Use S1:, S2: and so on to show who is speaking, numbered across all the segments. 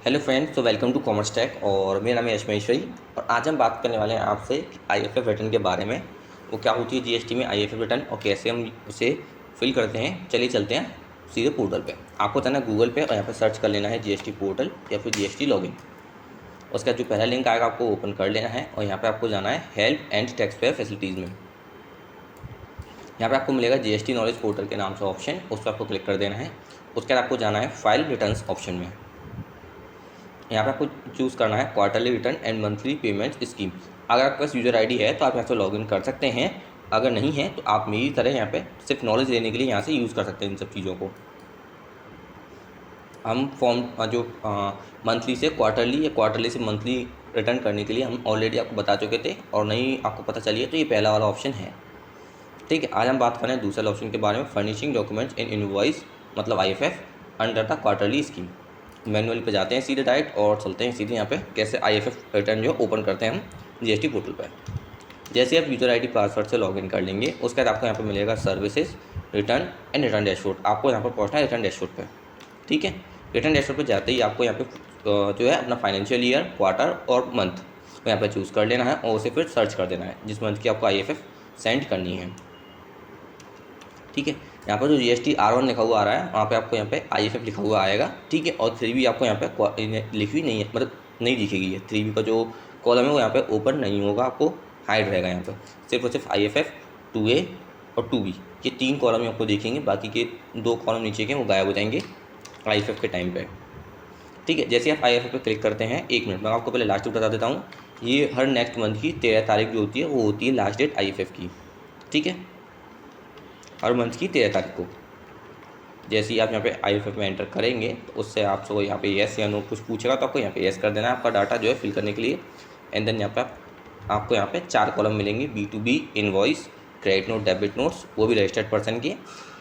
S1: Hello friends, तो welcome to commerce take और मेरा नाम है यशमेश्वरी। और आज हम बात करने वाले हैं आपसे आईएफएफ रिटर्न के बारे में। वो क्या होती है जीएसटी में आईएफएफ रिटर्न और कैसे हम उसे फिल करते हैं। चलिए चलते हैं सीधे पोर्टल पे। आपको जाना है गूगल पे और यहाँ पे सर्च कर लेना है जीएसटी पोर्टल या फिर जीएसटी लॉगिन। उसका जो पहला लिंक आएगा आपको ओपन कर लेना है और यहाँ पर आपको जाना है help and tax payer facilities में। यहाँ पे आपको मिलेगा जीएसटी नॉलेज पोर्टल के नाम से ऑप्शन, उस पर आपको क्लिक कर देना है। उसके बाद आपको जाना है फाइल रिटर्न्स ऑप्शन में। यहाँ पे आपको चूज़ करना है quarterly return and monthly payment scheme. अगर आपके पास यूज़र आईडी है तो आप यहाँ से लॉगिन कर सकते हैं, अगर नहीं है तो आप मेरी तरह यहाँ पे सिर्फ नॉलेज लेने के लिए यहाँ से यूज़ कर सकते हैं इन सब चीज़ों को। हम फॉर्म जो मंथली से क्वार्टरली या क्वार्टरली से मंथली रिटर्न करने के लिए हम ऑलरेडी आपको बता चुके थे, और नहीं आपको पता चली है तो ये पहला वाला ऑप्शन है। ठीक है, आज हम बात करें दूसरे ऑप्शन के बारे में, फर्निशिंग डॉक्यूमेंट्स इन इनवॉइस मतलब IFF under the quarterly scheme. Manual पे जाते हैं सीधे डायरेक्ट और चलते हैं सीधे यहाँ पे कैसे आईएफएफ रिटर्न जो ओपन करते हैं हम जीएसटी पोर्टल पर। जैसे आप यूज़र आईडी पासवर्ड से लॉगिन कर लेंगे उसके बाद आपको यहाँ पे मिलेगा services, return and return dashboard. आपको यहाँ पर पहुँचना है रिटर्न डैशबोर्ड पर। ठीक है, रिटर्न डैशबोर्ड पर जाते ही आपको यहाँ पे जो है अपना फाइनेंशियल ईयर, क्वार्टर और मंथ यहाँ पर चूज़ कर लेना है और उसे फिर सर्च कर देना है जिस मंथ की आपको आईएफएफ सेंड करनी है। ठीक है, यहाँ पर जो जीएसटी R1 लिखा हुआ आ रहा है वहाँ पे आपको यहाँ पे आईएफएफ लिखा हुआ आएगा। ठीक है, और 3B आपको यहाँ पे लिखी हुई नहीं है, मतलब नहीं दिखेगी है। 3B का जो कॉलम है वो यहाँ पे ओपन नहीं होगा, आपको हाइड रहेगा। यहाँ पे सिर्फ और सिर्फ आईएफएफ 2A और 2B ये 3 कॉलम आपको दिखेंगे, बाकी के 2 कॉलम नीचे के वो गायब हो जाएंगे आईएफएफ के टाइम पर। ठीक है, जैसे आप आईएफएफ पे क्लिक करते हैं, 1 मिनट मैं आपको पहले लास्ट डेट बता देता हूँ। ये हर नेक्स्ट मंथ की 13 तारीख जो होती है वो होती है लास्ट डेट आईएफएफ की। ठीक है, हर मंथ की 13 तारीख को। जैसे ही आप यहाँ पे आईएफएफ में एंटर करेंगे तो उससे आपसे वो यहाँ पे येस या नो कुछ पूछेगा, तो आपको यहाँ पे येस कर देना है आपका डाटा जो है फिल करने के लिए। एंड देन यहाँ पे आपको यहाँ पे 4 कॉलम मिलेंगे, B2B invoice, credit note, debit notes, वो भी रजिस्टर्ड पर्सन के,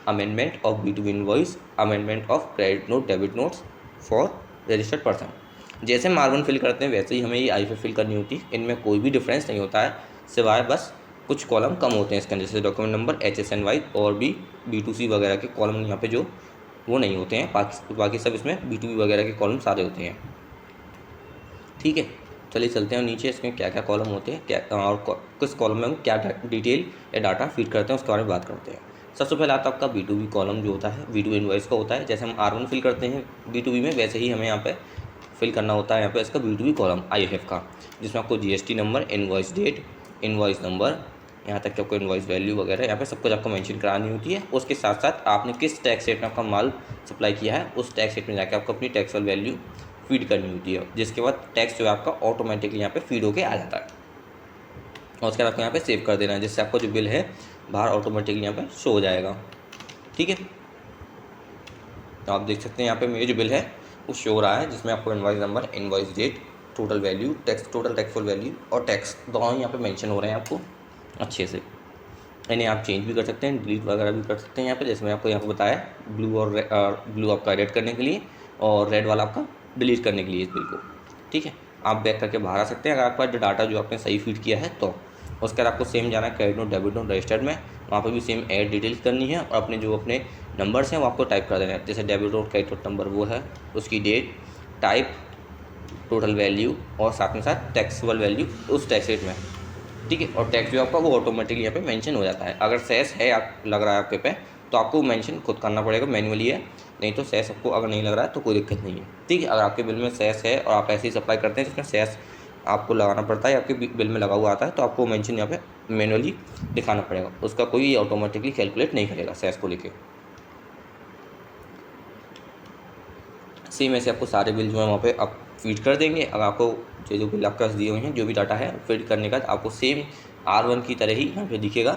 S1: amendment of B2B invoice, amendment of credit note, debit notes for registered person. जैसे हम R1 फिल करते हैं वैसे ही हमें ये आईएफएफ फिल करनी होती है। इनमें कोई भी डिफरेंस नहीं होता है, सिवाय बस कुछ कॉलम कम होते हैं इसके अंदर, जैसे डॉक्यूमेंट नंबर, HSNY और भी B2C वगैरह के कॉलम यहाँ पे जो वो नहीं होते हैं। बाकी सब इसमें B2B वगैरह के कॉलम सारे होते हैं। ठीक है, चलिए चलते हैं नीचे इसमें क्या क्या कॉलम होते हैं, क्या और किस कॉलम में हम क्या डिटेल या डाटा फीड करते हैं उसके बारे में बात करते हैं। सबसे पहले आता है आपका B2B कॉलम जो होता है, B2B इनवॉइस का होता है। जैसे हम R1 फिल करते हैं B2B में, वैसे ही हमें यहाँ पे फिल करना होता है यहाँ पे इसका B2B कॉलम आईएफएफ का, जिसमें आपको GST number, invoice date, invoice number, यहाँ तक कि आपको इनवॉइस वैल्यू वगैरह यहाँ पे सब कुछ आपको मेंशन करानी होती है। उसके साथ साथ आपने किस टैक्स रेट में आपका माल सप्लाई किया है उस टैक्स रेट में जाकर आपको अपनी टैक्सुअल वैल्यू फीड करनी होती है, जिसके बाद टैक्स जो है आपका ऑटोमेटिकली यहाँ पे फीड होके आ जाता है। और उसके बाद आपको यहाँ पे सेव कर देना है, जिससे आपका जो बिल है बाहर ऑटोमेटिकली यहाँ पे शो हो जाएगा। ठीक है, तो आप देख सकते हैं यहाँ पे मेरे जो बिल है वो शो हो रहा है, जिसमें आपको invoice number, invoice date, total value, total taxable value और टैक्स दोनों यहाँ पे मेंशन हो रहे हैं आपको अच्छे से। इन्हें आप चेंज भी कर सकते हैं, डिलीट वगैरह भी कर सकते हैं यहाँ पे। जैसे मैं आपको यहाँ पे बताया, ब्लू आपका एडिट करने के लिए और रेड वाला आपका डिलीट करने के लिए इस बिल को। ठीक है, आप बैक करके बाहर आ सकते हैं अगर आपका डाटा जो आपने सही फीड किया है तो। उसके बाद आपको सेम जाना है credit note, debit note registered में, वहाँ पर भी सेम ऐड डिटेल्स करनी है और अपने जो अपने नंबर्स हैं वो आपको टाइप कर देना है। जैसे debit note credit note number वो है, उसकी डेट, टाइप, टोटल वैल्यू और साथ में साथ टैक्सेबल वैल्यू उस टैक्स रेट में। ठीक है, और टैक्स जो आपका वो ऑटोमेटिकली यहाँ पे मेंशन हो जाता है। अगर सेस है आप लग रहा है आपके पे तो आपको मेंशन खुद करना पड़ेगा, मैनुअली है, नहीं तो सेस आपको अगर नहीं लग रहा है तो कोई दिक्कत नहीं है। ठीक है, अगर आपके बिल में सेस है और आप ऐसे ही सप्लाई करते हैं जिसमें सेस आपको लगाना पड़ता है, आपके बिल में लगा हुआ आता है, तो आपको मेंशन यहाँ पे मैनुअली दिखाना पड़ेगा, उसका कोई ऑटोमेटिकली कैलकुलेट नहीं करेगा सेस को लेके। सेम ऐसे आपको सारे बिल जो है वहाँ पे आप फीड कर देंगे। अगर आपको जो बिल आपके पास दिए हुए हैं, जो भी डाटा है फीड करने का, आपको सेम R1 की तरह ही यहाँ पे दिखेगा।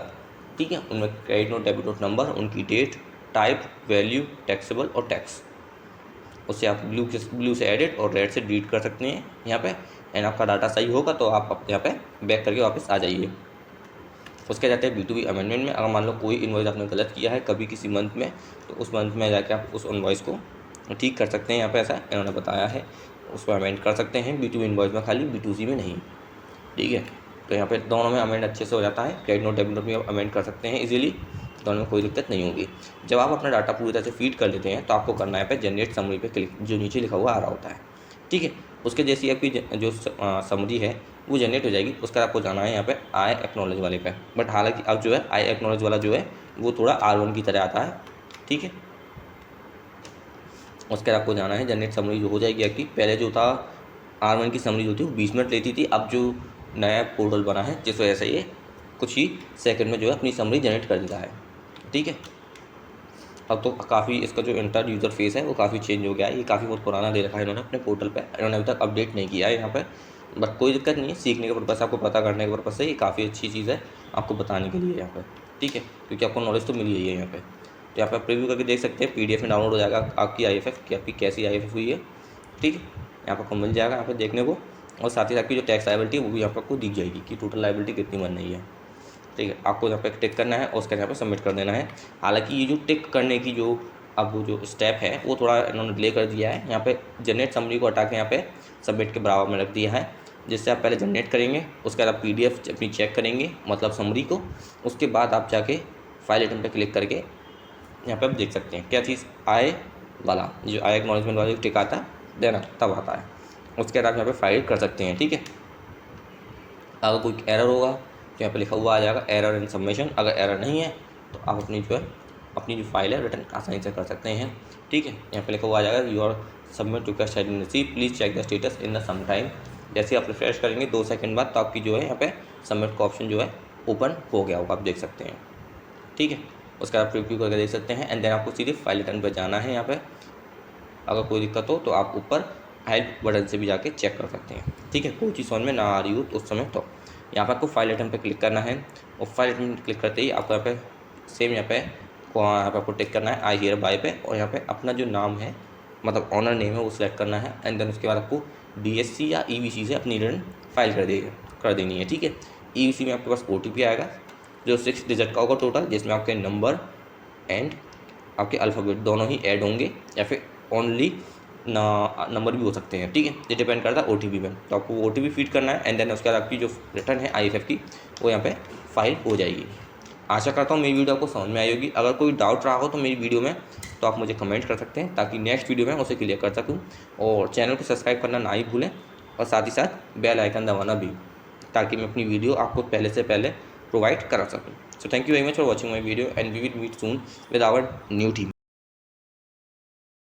S1: ठीक है, उनमें credit note, debit note number, उनकी डेट, टाइप, वैल्यू, टैक्सेबल और टैक्स, उससे आप ब्लू से एडिट और रेड से डिलीट कर सकते हैं यहाँ पे। एंड आपका डाटा सही होगा तो आप यहाँ पे बैक करके वापस आ जाइए। उसके जाते हैं B2B अमेंडमेंट में। अगर मान लो कोई इनवॉइस आपने गलत किया है कभी किसी मंथ में, तो उस मंथ में जाके आप उस इनवॉइस को ठीक कर सकते हैं। यहाँ पे ऐसा इन्होंने बताया है, उसको अमेंड कर सकते हैं B2B इनवॉइस में, खाली B2C में नहीं। ठीक है, तो यहाँ पे दोनों में अमेंड अच्छे से हो जाता है। क्रेडिट नोट, डेबिट नोट भी आप अमेंड कर सकते हैं इजीली, दोनों में कोई दिक्कत नहीं होगी। जब आप अपना डाटा पूरी तरह से फीड कर लेते हैं तो आपको करना है पे जनरेट समरी पे क्लिक, जो नीचे लिखा हुआ आ रहा होता है। ठीक है। उसके जैसी आपकी जो समरी है वो जनरेट हो जाएगी। उसका आपको जाना है यहाँ पे आई एक्नॉलेज वाले पे। बट हालांकि अब जो है आई एक्नॉलेज वाला जो है वो थोड़ा R1 की तरह आता है, ठीक है। उसके बाद आपको जाना है जनरेट समरी जो हो जाएगी आपकी। पहले जो था R1 की समरी जो थी वो 20 मिनट लेती थी, अब जो नया पोर्टल बना है जिस वजह से ये कुछ ही सेकंड में जो है अपनी समरी जनरेट कर देता है, ठीक है। अब तो काफ़ी इसका जो इंटर यूज़र फेस है वो काफ़ी चेंज हो गया है। ये काफ़ी बहुत पुराना दे रखा है इन्होंने अपने पोर्टल पे, इन्होंने अभी तक अपडेट नहीं किया है यहाँ पे। बट कोई दिक्कत नहीं है, सीखने के पर्पज़ से, आपको पता करने के पर्पज़ से ये काफ़ी अच्छी चीज़ है आपको बताने के लिए यहाँ पे, ठीक है। क्योंकि आपको नॉलेज तो मिल ही है यहाँ पे। तो यहाँ पे आप प्रीव्यू करके देख सकते हैं, PDF में डाउनलोड हो जाएगा आपकी IFF कि आपकी कैसी IFF हुई है, ठीक है। यहाँ पर आपको मिल जाएगा यहाँ पर देखने को। और साथ ही आपकी जो टैक्स लायबिलिटी है वो भी यहाँ पर आपको दिख जाएगी कि टोटल लायबिलिटी कितनी बन रही है, ठीक है। आपको यहाँ पे टिक करना है और उसके यहाँ पे सबमिट कर देना है। हालांकि ये जो टिक करने की जो अब वो जो स्टेप है वो थोड़ा इन्होंने डिले कर दिया है। यहाँ पे जनरेट समरी को हटा के यहाँ पे सबमिट के बराबर में रख दिया है, जिससे आप पहले जनरेट करेंगे, उसके बाद आप PDF अपनी चेक करेंगे मतलब समरी को। उसके बाद आप जाके फाइल आइटम पे क्लिक करके यहाँ पे आप देख सकते हैं क्या चीज़ आए वाला जो आई एक्नॉलेजमेंट वाला टिक आता है देना तब आता है। उसके बाद आप यहाँ पे फाइल कर सकते हैं, ठीक है। अगर कोई एरर होगा तो यहाँ पे लिखा हुआ आ जाएगा एरर इन सबमिशन। अगर एरर नहीं है तो आप अपनी जो है अपनी जो फाइल है रिटर्न आसानी से कर सकते हैं, ठीक है। यहाँ पे लिखा हुआ आ जाएगा your submit request has been received, please check the status in the some time. जैसे आप रिफ्रेश करेंगे 2 सेकंड बाद तो आपकी जो है यहाँ पे सबमिट का ऑप्शन जो है ओपन हो गया होगा, आप देख सकते हैं, ठीक है। उसका आप रिव्यू करके देख सकते हैं। एंड देन आपको सीधे फाइल रिटर्न पर जाना है। यहाँ पे अगर कोई दिक्कत हो तो आप ऊपर हेल्प बटन से भी जाके चेक कर सकते हैं, ठीक है। कोई चीज़ समझ में ना आ रही हो तो उस समय तो यहाँ पर आपको फाइल आइटम पे क्लिक करना है। और फाइल आइटम क्लिक करते ही आपको यहाँ पे सेम यहाँ पे आपको टिक करना है आई हियर बाय पे। और यहाँ पे अपना जो नाम है मतलब ऑनर नेम है वो सिलेक्ट करना है। एंड देन उसके बाद आपको DSC या EVC से अपनी रिटर्न फाइल कर देनी है, ठीक है। EVC में आपके पास OTP आएगा जो 6 डिजिट का होगा टोटल, जिसमें आपके नंबर एंड आपके अल्फ़ाबेट दोनों ही ऐड होंगे या फिर ओनली नंबर भी हो सकते हैं, ठीक है। ये डिपेंड करता है OTP में। तो आपको OTP फीड करना है। एंड देन उसके बाद आपकी जो रिटर्न है IFF की वो यहाँ पे फाइल हो जाएगी। आशा करता हूँ मेरी वीडियो आपको समझ में आई होगी। अगर कोई डाउट रहा हो तो मेरी वीडियो में तो आप मुझे कमेंट कर सकते हैं ताकि नेक्स्ट वीडियो में उसे क्लियर कर सकूँ। और चैनल को सब्सक्राइब करना ना ही भूलें और साथ ही साथ बेल आइकन दबाना भी, ताकि मैं अपनी वीडियो आपको पहले से पहले प्रोवाइड करा सकूँ। So thank you very much for watching my video and we will meet soon with our new team.